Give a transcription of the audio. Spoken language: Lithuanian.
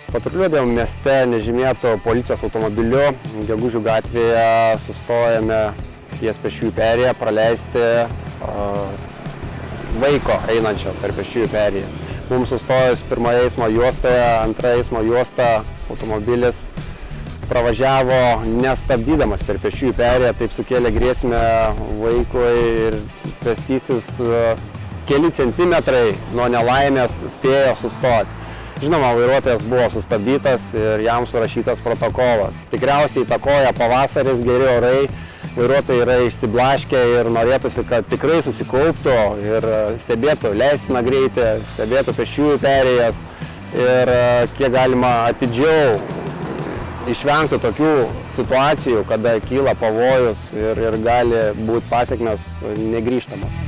Patruliuodami mieste nežymėtų policijos automobiliu, Gegužių gatvėje sustojame ties pėsčiųjų perėją praleisti vaiko einančio per pėsčiųjų perėją. Mums sustojus pirmoje eismo juostoje, antra eismo juosta automobilis pravažiavo nestabdydamas per pėsčiųjų perėją, taip sukėlė grėsmę vaikui ir pėstysis keli centimetrai nuo nelaimės spėjo sustoti. Žinoma, vairuotojas buvo sustabdytas ir jam surašytas protokolas. Tikriausiai įtakoja pavasaris, geri orai, vairuotojai yra išsiblaškę ir norėtųsi, kad tikrai susikauptų ir stebėtų leistiną greitį, stebėtų pėsčiųjų perėjas ir kiek galima atidžiau išvengti tokių situacijų, kada kyla pavojus ir gali būti pasekmės negrįžtamos.